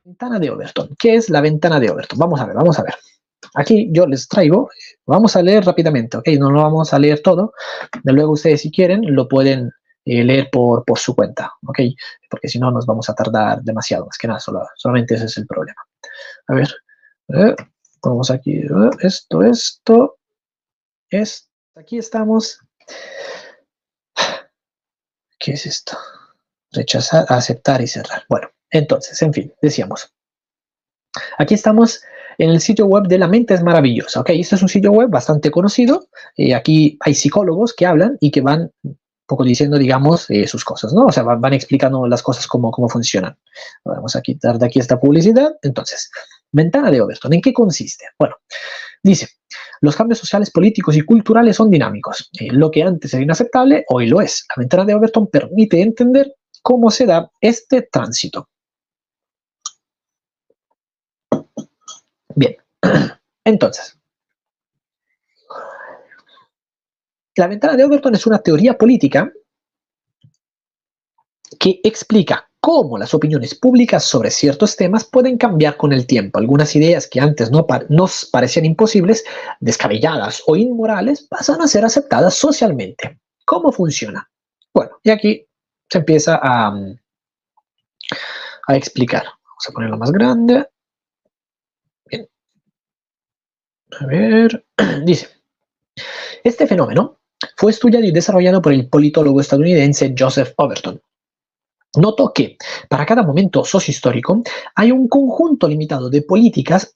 Ventana de Overton. ¿Qué es la ventana de Overton? Vamos a ver, vamos a ver. Aquí yo les traigo, vamos a leer rápidamente, ¿ok? No lo vamos a leer todo. De luego ustedes, si quieren, lo pueden leer por su cuenta, ¿ok? Porque si no nos vamos a tardar demasiado, más que nada, solamente ese es el problema. A ver, vamos aquí, aquí estamos. ¿Qué es esto? Rechazar, aceptar y cerrar. Bueno, entonces, en fin, decíamos. Aquí estamos en el sitio web de La Mente es Maravillosa, ¿ok? Este es un sitio web bastante conocido. Aquí hay psicólogos que hablan y que van un poco diciendo, digamos, sus cosas, ¿no? O sea, van explicando las cosas cómo funcionan. Vamos a quitar de aquí esta publicidad. Entonces, ventana de Overton, ¿en qué consiste? Bueno, dice, los cambios sociales, políticos y culturales son dinámicos. Lo que antes era inaceptable, hoy lo es. La ventana de Overton permite entender cómo se da este tránsito. Bien, entonces, la ventana de Overton es una teoría política que explica cómo las opiniones públicas sobre ciertos temas pueden cambiar con el tiempo. Algunas ideas que antes nos parecían imposibles, descabelladas o inmorales, pasan a ser aceptadas socialmente. ¿Cómo funciona? Bueno, y aquí se empieza a explicar. Vamos a ponerlo más grande. Bien. A ver, dice, este fenómeno fue estudiado y desarrollado por el politólogo estadounidense Joseph Overton. Notó que para cada momento sociohistórico hay un conjunto limitado de políticas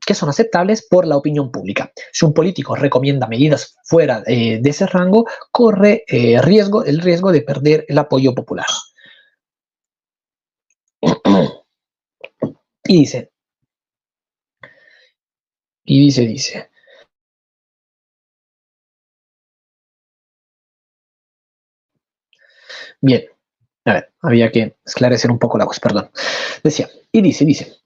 que son aceptables por la opinión pública. Si un político recomienda medidas fuera de ese rango, corre el riesgo de perder el apoyo popular. Y dice. Bien, a ver, había que esclarecer un poco la voz, perdón. Decía, y dice.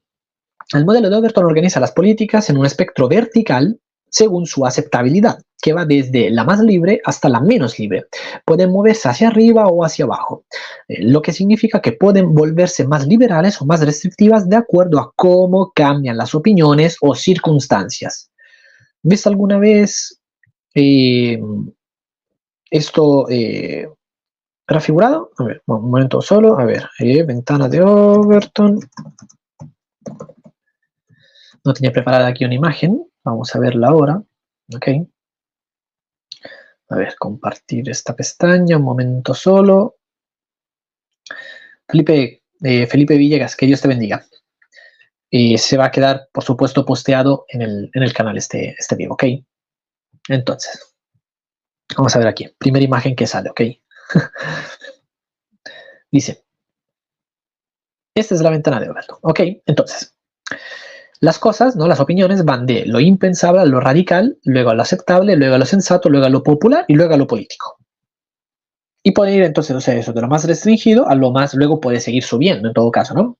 El modelo de Overton organiza las políticas en un espectro vertical según su aceptabilidad, que va desde la más libre hasta la menos libre. Pueden moverse hacia arriba o hacia abajo, lo que significa que pueden volverse más liberales o más restrictivas de acuerdo a cómo cambian las opiniones o circunstancias. ¿Viste alguna vez esto prefigurado? A ver, un momento solo. A ver, ventana de Overton. No tenía preparada aquí una imagen. Vamos a verla ahora. Ok. A ver, compartir esta pestaña. Un momento solo. Felipe Villegas, que Dios te bendiga. Se va a quedar, por supuesto, posteado en el canal este video, ¿ok? Entonces, vamos a ver aquí. Primera imagen que sale, ¿ok? Dice, esta es la ventana de Overton, ¿ok? Entonces, las cosas, ¿no? Las opiniones van de lo impensable a lo radical, luego a lo aceptable, luego a lo sensato, luego a lo popular y luego a lo político. Y puede ir entonces, o sea, eso de lo más restringido a lo más, luego puede seguir subiendo en todo caso, ¿no?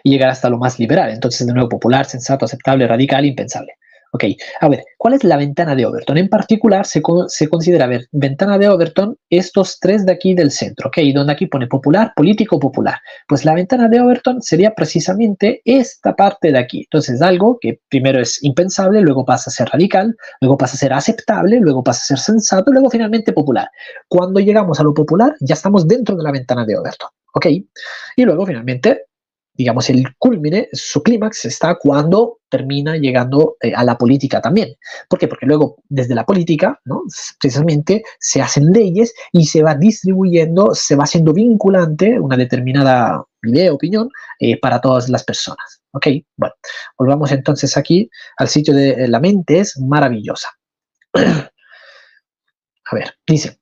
Y llegar hasta lo más liberal. Entonces, de nuevo, popular, sensato, aceptable, radical, impensable. Ok, a ver, ¿cuál es la ventana de Overton? En particular, se considera, a ver, ventana de Overton, estos tres de aquí del centro, ok, donde aquí pone popular, político, popular. Pues la ventana de Overton sería precisamente esta parte de aquí. Entonces, algo que primero es impensable, luego pasa a ser radical, luego pasa a ser aceptable, luego pasa a ser sensato, luego finalmente popular. Cuando llegamos a lo popular, ya estamos dentro de la ventana de Overton, ok, y luego finalmente digamos, el culmine, su clímax está cuando termina llegando a la política también. ¿Por qué? Porque luego desde la política, ¿no? Precisamente se hacen leyes y se va distribuyendo, se va haciendo vinculante una determinada idea, opinión, para todas las personas. ¿Ok? Bueno, volvamos entonces aquí al sitio de La Mente es Maravillosa. A ver, dice,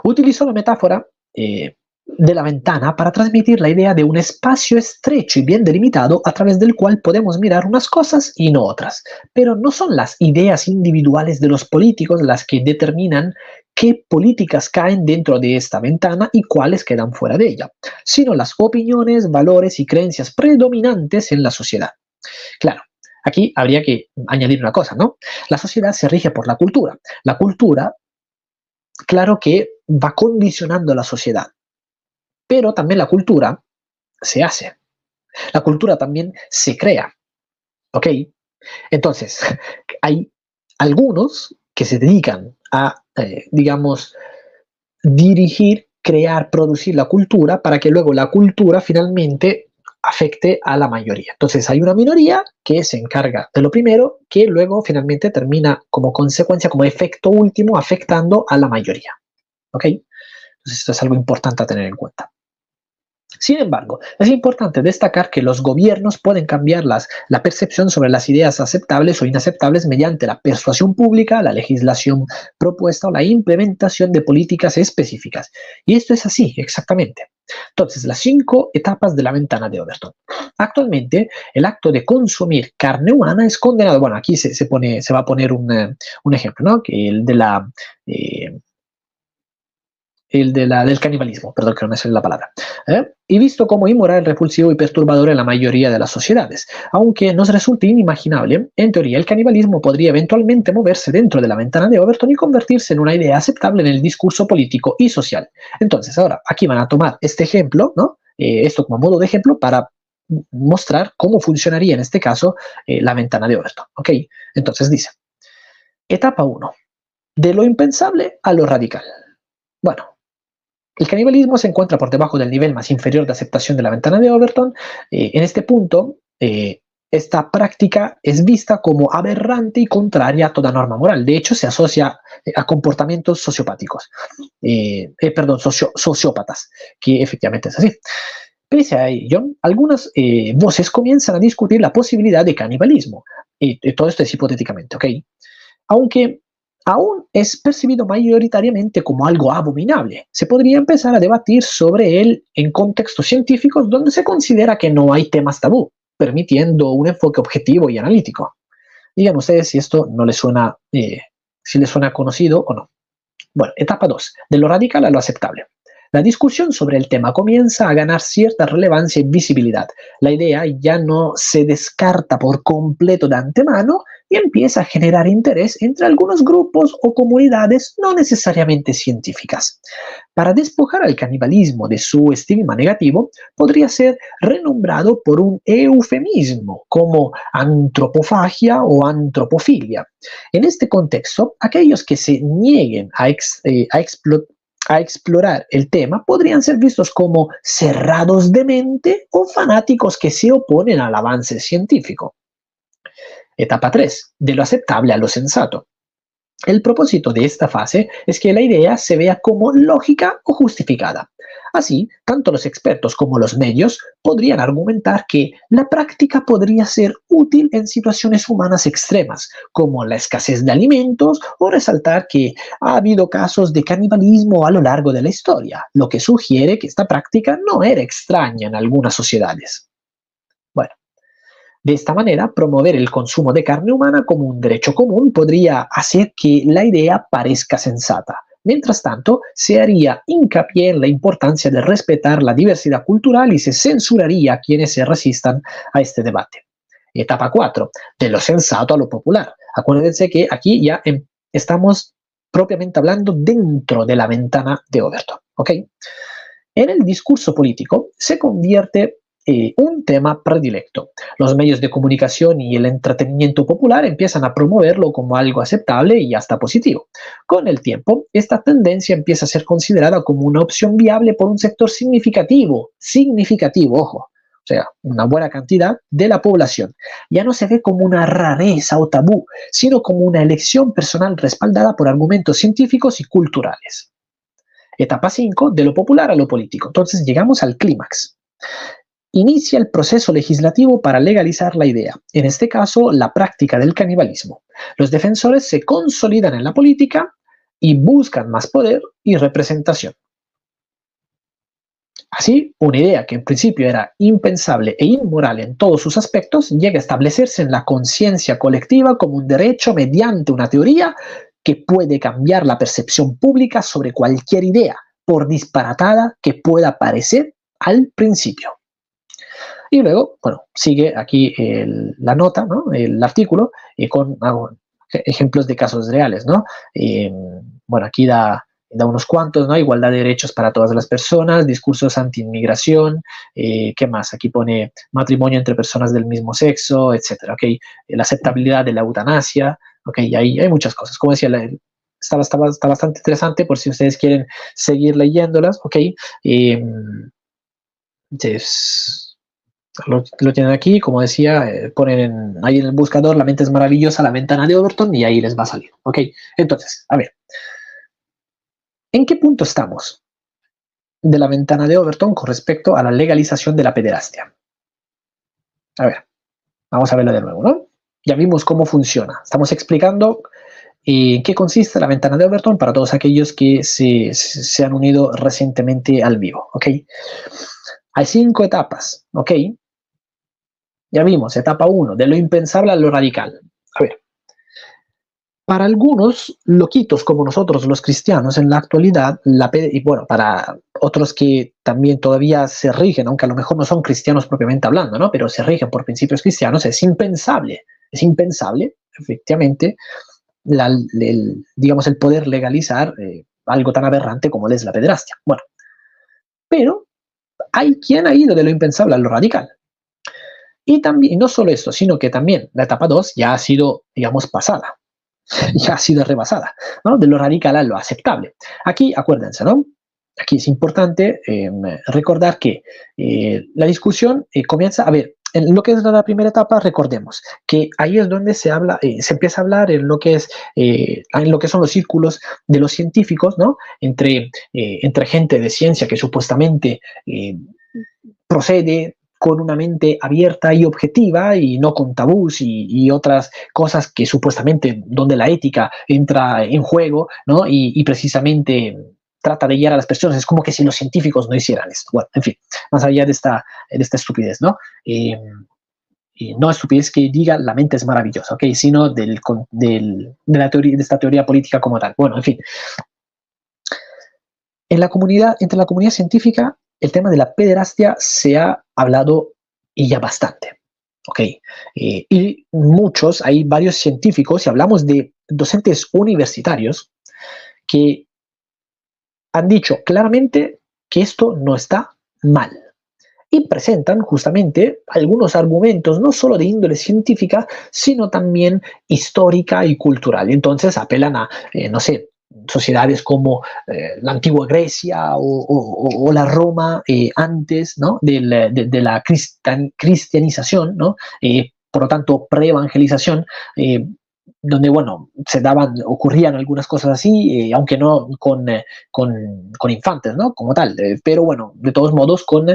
utilizo la metáfora de la ventana para transmitir la idea de un espacio estrecho y bien delimitado a través del cual podemos mirar unas cosas y no otras. Pero no son las ideas individuales de los políticos las que determinan qué políticas caen dentro de esta ventana y cuáles quedan fuera de ella, sino las opiniones, valores y creencias predominantes en la sociedad. Claro, aquí habría que añadir una cosa, ¿no? La sociedad se rige por la cultura. La cultura, claro que va condicionando la sociedad. Pero también la cultura se hace. La cultura también se crea, ¿ok? Entonces, hay algunos que se dedican a, digamos, dirigir, crear, producir la cultura para que luego la cultura finalmente afecte a la mayoría. Entonces hay una minoría que se encarga de lo primero, que luego finalmente termina como consecuencia, como efecto último, afectando a la mayoría. ¿Ok? Entonces esto es algo importante a tener en cuenta. Sin embargo, es importante destacar que los gobiernos pueden cambiar la percepción sobre las ideas aceptables o inaceptables mediante la persuasión pública, la legislación propuesta o la implementación de políticas específicas. Y esto es así, exactamente. Entonces, las 5 etapas de la ventana de Overton. Actualmente, el acto de consumir carne humana es condenado. Bueno, aquí se va a poner un ejemplo, ¿no? Que eh, del canibalismo, perdón que no me sale la palabra, y visto como inmoral, repulsivo y perturbador en la mayoría de las sociedades. Aunque nos resulte inimaginable, en teoría el canibalismo podría eventualmente moverse dentro de la ventana de Overton y convertirse en una idea aceptable en el discurso político y social. Entonces, ahora, aquí van a tomar este ejemplo, ¿no? Esto como modo de ejemplo para mostrar cómo funcionaría en este caso la ventana de Overton, ¿ok? Entonces dice, etapa 1, de lo impensable a lo radical. Bueno, el canibalismo se encuentra por debajo del nivel más inferior de aceptación de la ventana de Overton. En este punto, esta práctica es vista como aberrante y contraria a toda norma moral. De hecho, se asocia a comportamientos sociopáticos, sociópatas, que efectivamente es así. Pese a ello, algunas voces comienzan a discutir la posibilidad de canibalismo. Y todo esto es hipotéticamente, ¿ok? Aunque aún es percibido mayoritariamente como algo abominable. Se podría empezar a debatir sobre él en contextos científicos donde se considera que no hay temas tabú, permitiendo un enfoque objetivo y analítico. Digan ustedes si esto no les suena, si les suena conocido o no. Bueno, etapa 2, de lo radical a lo aceptable. La discusión sobre el tema comienza a ganar cierta relevancia y visibilidad. La idea ya no se descarta por completo de antemano y empieza a generar interés entre algunos grupos o comunidades no necesariamente científicas. Para despojar al canibalismo de su estigma negativo, podría ser renombrado por un eufemismo como antropofagia o antropofilia. En este contexto, aquellos que se nieguen a explorar el tema podrían ser vistos como cerrados de mente o fanáticos que se oponen al avance científico. Etapa 3. De lo aceptable a lo sensato. El propósito de esta fase es que la idea se vea como lógica o justificada. Así, tanto los expertos como los medios podrían argumentar que la práctica podría ser útil en situaciones humanas extremas, como la escasez de alimentos, o resaltar que ha habido casos de canibalismo a lo largo de la historia, lo que sugiere que esta práctica no era extraña en algunas sociedades. Bueno, de esta manera, promover el consumo de carne humana como un derecho común podría hacer que la idea parezca sensata. Mientras tanto, se haría hincapié en la importancia de respetar la diversidad cultural y se censuraría a quienes se resistan a este debate. Etapa 4. De lo sensato a lo popular. Acuérdense que aquí ya estamos propiamente hablando dentro de la ventana de Overton, ¿ok? En el discurso político se convierte un tema predilecto. Los medios de comunicación y el entretenimiento popular empiezan a promoverlo como algo aceptable y hasta positivo. Con el tiempo, esta tendencia empieza a ser considerada como una opción viable por un sector significativo, ojo, o sea, una buena cantidad de la población. Ya no se ve como una rareza o tabú, sino como una elección personal respaldada por argumentos científicos y culturales. Etapa 5, de lo popular a lo político. Entonces llegamos al clímax. Inicia el proceso legislativo para legalizar la idea, en este caso la práctica del canibalismo. Los defensores se consolidan en la política y buscan más poder y representación. Así, una idea que en principio era impensable e inmoral en todos sus aspectos llega a establecerse en la conciencia colectiva como un derecho mediante una teoría que puede cambiar la percepción pública sobre cualquier idea, por disparatada que pueda parecer al principio. Y luego, bueno, sigue aquí la nota, ¿no? El artículo, con ejemplos de casos reales, ¿no? Bueno, aquí da da unos cuantos, ¿no? Igualdad de derechos para todas las personas, discursos anti-inmigración, ¿qué más? Aquí pone matrimonio entre personas del mismo sexo, etcétera, ¿ok? La aceptabilidad de la eutanasia, ¿ok? Y ahí hay muchas cosas. Como decía, está bastante interesante por si ustedes quieren seguir leyéndolas, ¿ok? Entonces, lo tienen aquí, como decía, ponen ahí en el buscador La mente es maravillosa, la ventana de Overton, y ahí les va a salir, ¿ok? Entonces, a ver, ¿en qué punto estamos de la ventana de Overton con respecto a la legalización de la pederastia? A ver, vamos a verlo de nuevo, ¿no? Ya vimos cómo funciona. Estamos explicando en qué consiste la ventana de Overton para todos aquellos que se han unido recientemente al vivo, ¿ok? Hay 5 etapas, ¿ok? Ya vimos, etapa 1, de lo impensable a lo radical. A ver, para algunos loquitos como nosotros los cristianos en la actualidad, y bueno, para otros que también todavía se rigen, aunque a lo mejor no son cristianos propiamente hablando, ¿no? Pero se rigen por principios cristianos, es impensable, efectivamente, digamos, el poder legalizar algo tan aberrante como es la pederastia. Bueno, pero hay quien ha ido de lo impensable a lo radical. Y también, no solo esto, sino que también la etapa 2 ya ha sido, digamos, pasada, ya ha sido rebasada, ¿no? De lo radical a lo aceptable. Aquí, acuérdense, ¿no? Aquí es importante recordar que la discusión comienza, a ver, en lo que es la primera etapa, recordemos que ahí es donde se habla, se empieza a hablar en lo que es, en lo que son los círculos de los científicos, ¿no? Entre gente de ciencia que supuestamente procede con una mente abierta y objetiva y no con tabús y otras cosas que supuestamente donde la ética entra en juego, ¿no? Y precisamente trata de guiar a las personas. Es como que si los científicos no hicieran esto. Bueno, en fin, más allá de esta estupidez, ¿no? Y no estupidez que diga la mente es maravillosa, ¿ok? Sino de esta teoría política como tal. Bueno, en fin. Entre la comunidad científica, el tema de la pederastia se ha hablado y ya bastante. ¿Ok? Y muchos, hay varios científicos, y hablamos de docentes universitarios, que han dicho claramente que esto no está mal. Y presentan justamente algunos argumentos, no solo de índole científica, sino también histórica y cultural. Entonces apelan a, no sé, sociedades como la antigua Grecia o la Roma antes, ¿no? de la cristianización, ¿no? Por lo tanto, pre-evangelización, donde, bueno, ocurrían algunas cosas así, aunque no con infantes, ¿no? Como tal, pero bueno, de todos modos, con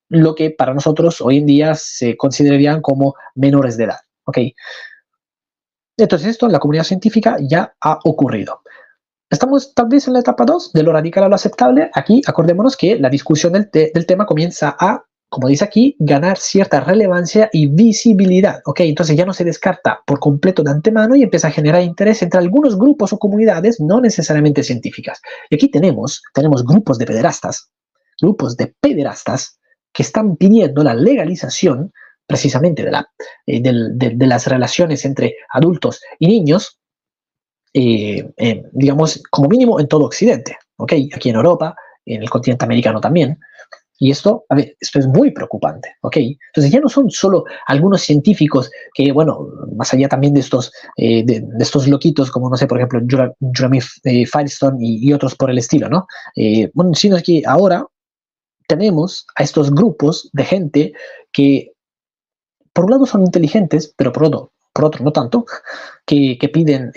lo que para nosotros hoy en día se considerarían como menores de edad, ¿ok? Entonces esto en la comunidad científica ya ha ocurrido. Estamos tal vez en la etapa 2, de lo radical a lo aceptable. Aquí acordémonos que la discusión del tema comienza a, como dice aquí, ganar cierta relevancia y visibilidad, ¿ok? Entonces ya no se descarta por completo de antemano y empieza a generar interés entre algunos grupos o comunidades no necesariamente científicas. Y aquí tenemos grupos de pederastas que están pidiendo la legalización precisamente de las relaciones entre adultos y niños, digamos, como mínimo en todo Occidente, ¿ok? Aquí en Europa, en el continente americano también. Y esto, a ver, esto es muy preocupante, ¿ok? Entonces ya no son solo algunos científicos que, bueno, más allá también de estos loquitos, como, no sé, por ejemplo, Jeremy Firestone y otros por el estilo, ¿no? Bueno, sino que ahora tenemos a estos grupos de gente que, por un lado, son inteligentes, pero por otro no tanto, que piden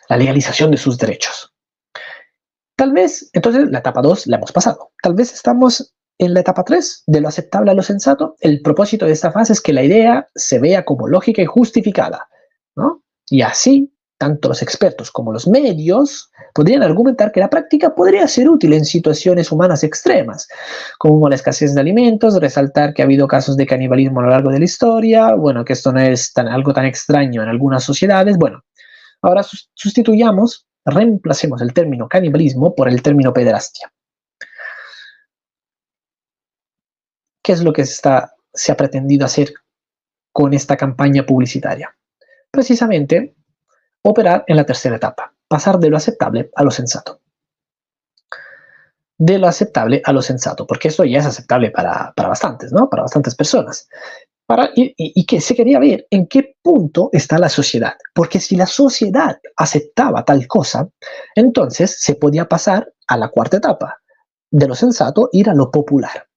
la legalización de sus derechos. Tal vez, entonces, la etapa 2 la hemos pasado. Tal vez estamos en la etapa 3, de lo aceptable a lo sensato. El propósito de esta fase es que la idea se vea como lógica y justificada, ¿no? Y así, tanto los expertos como los medios podrían argumentar que la práctica podría ser útil en situaciones humanas extremas, como la escasez de alimentos, resaltar que ha habido casos de canibalismo a lo largo de la historia, bueno, que esto no es algo tan extraño en algunas sociedades. Bueno, ahora reemplacemos el término canibalismo por el término pederastia. ¿Qué es lo que se ha pretendido hacer con esta campaña publicitaria? Precisamente, operar en la tercera etapa, pasar de lo aceptable a lo sensato. de lo aceptable a lo sensato, porque esto ya es aceptable para bastantes, ¿no? Para bastantes personas. Y que se quería ver en qué punto está la sociedad, porque si la sociedad aceptaba tal cosa, entonces se podía pasar a la cuarta etapa, de lo sensato ir a lo popular.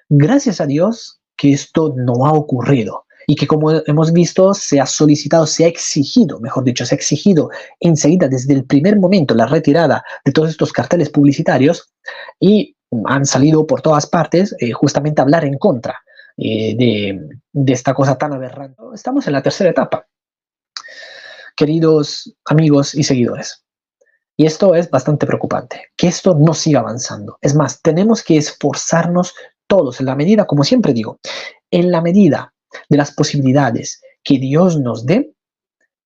Gracias a Dios que esto no ha ocurrido y que, como hemos visto, se ha solicitado, se ha exigido, mejor dicho, se ha exigido enseguida desde el primer momento la retirada de todos estos carteles publicitarios, y han salido por todas partes justamente a hablar en contra de esta cosa tan aberrante. Estamos en la tercera etapa, queridos amigos y seguidores. Y esto es bastante preocupante, que esto no siga avanzando. Es más, tenemos que esforzarnos todos en la medida, como siempre digo, en la medida de las posibilidades que Dios nos dé,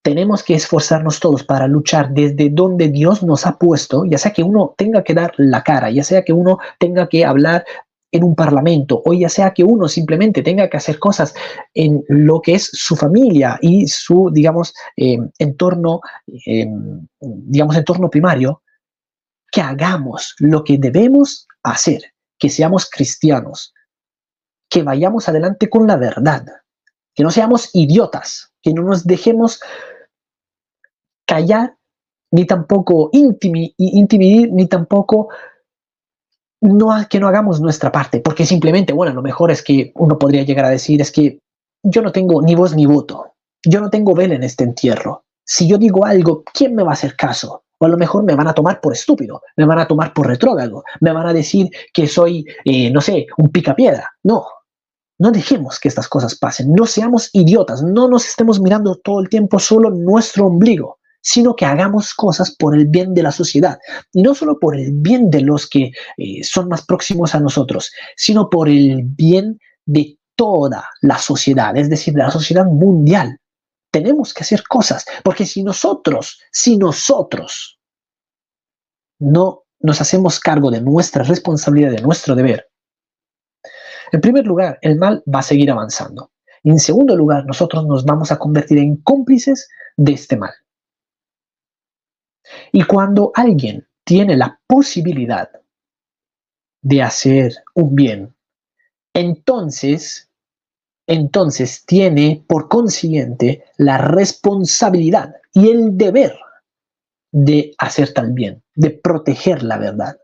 tenemos que esforzarnos todos para luchar desde donde Dios nos ha puesto, ya sea que uno tenga que dar la cara, ya sea que uno tenga que hablar en un parlamento, o ya sea que uno simplemente tenga que hacer cosas en lo que es su familia y su, digamos, entorno primario, que hagamos lo que debemos hacer, que seamos cristianos, que vayamos adelante con la verdad, que no seamos idiotas, que no nos dejemos callar, ni tampoco intimidar, ni tampoco que no hagamos nuestra parte, porque simplemente, bueno, lo mejor es que uno podría llegar a decir es que yo no tengo ni voz ni voto, yo no tengo vela en este entierro. Si yo digo algo, ¿quién me va a hacer caso? O a lo mejor me van a tomar por estúpido, me van a tomar por retrógrado, me van a decir que soy, no sé, un picapiedra. No, no dejemos que estas cosas pasen, no seamos idiotas, no nos estemos mirando todo el tiempo solo nuestro ombligo, sino que hagamos cosas por el bien de la sociedad, y no solo por el bien de los que son más próximos a nosotros, sino por el bien de toda la sociedad, es decir, de la sociedad mundial. Tenemos que hacer cosas, porque si nosotros no nos hacemos cargo de nuestra responsabilidad, de nuestro deber, en primer lugar, el mal va a seguir avanzando. Y en segundo lugar, nosotros nos vamos a convertir en cómplices de este mal. Y cuando alguien tiene la posibilidad de hacer un bien, entonces tiene por consiguiente la responsabilidad y el deber de hacer tal bien, de proteger la verdad.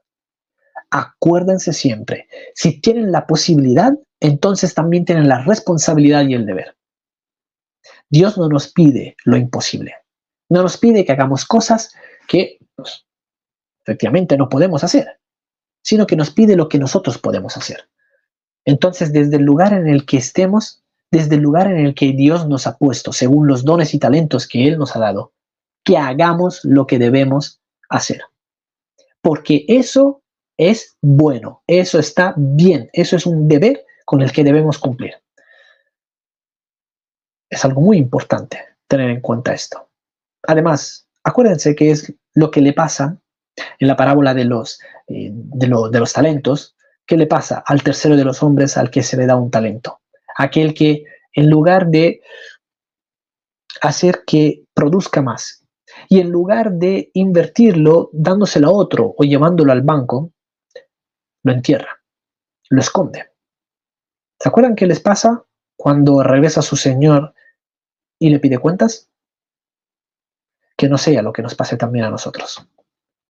Acuérdense siempre, si tienen la posibilidad, entonces también tienen la responsabilidad y el deber. Dios no nos pide lo imposible. No nos pide que hagamos cosas que pues, efectivamente no podemos hacer, sino que nos pide lo que nosotros podemos hacer. Entonces, desde el lugar en el que estemos, desde el lugar en el que Dios nos ha puesto, según los dones y talentos que Él nos ha dado, que hagamos lo que debemos hacer. Porque eso es bueno, eso está bien, eso es un deber con el que debemos cumplir. Es algo muy importante tener en cuenta esto. Además, acuérdense que es lo que le pasa en la parábola de los talentos. ¿Qué le pasa al tercero de los hombres al que se le da un talento? Aquel que, en lugar de hacer que produzca más y en lugar de invertirlo dándoselo a otro o llevándolo al banco, lo entierra, lo esconde. ¿Se acuerdan qué les pasa cuando regresa su señor y le pide cuentas? Que no sea lo que nos pase también a nosotros.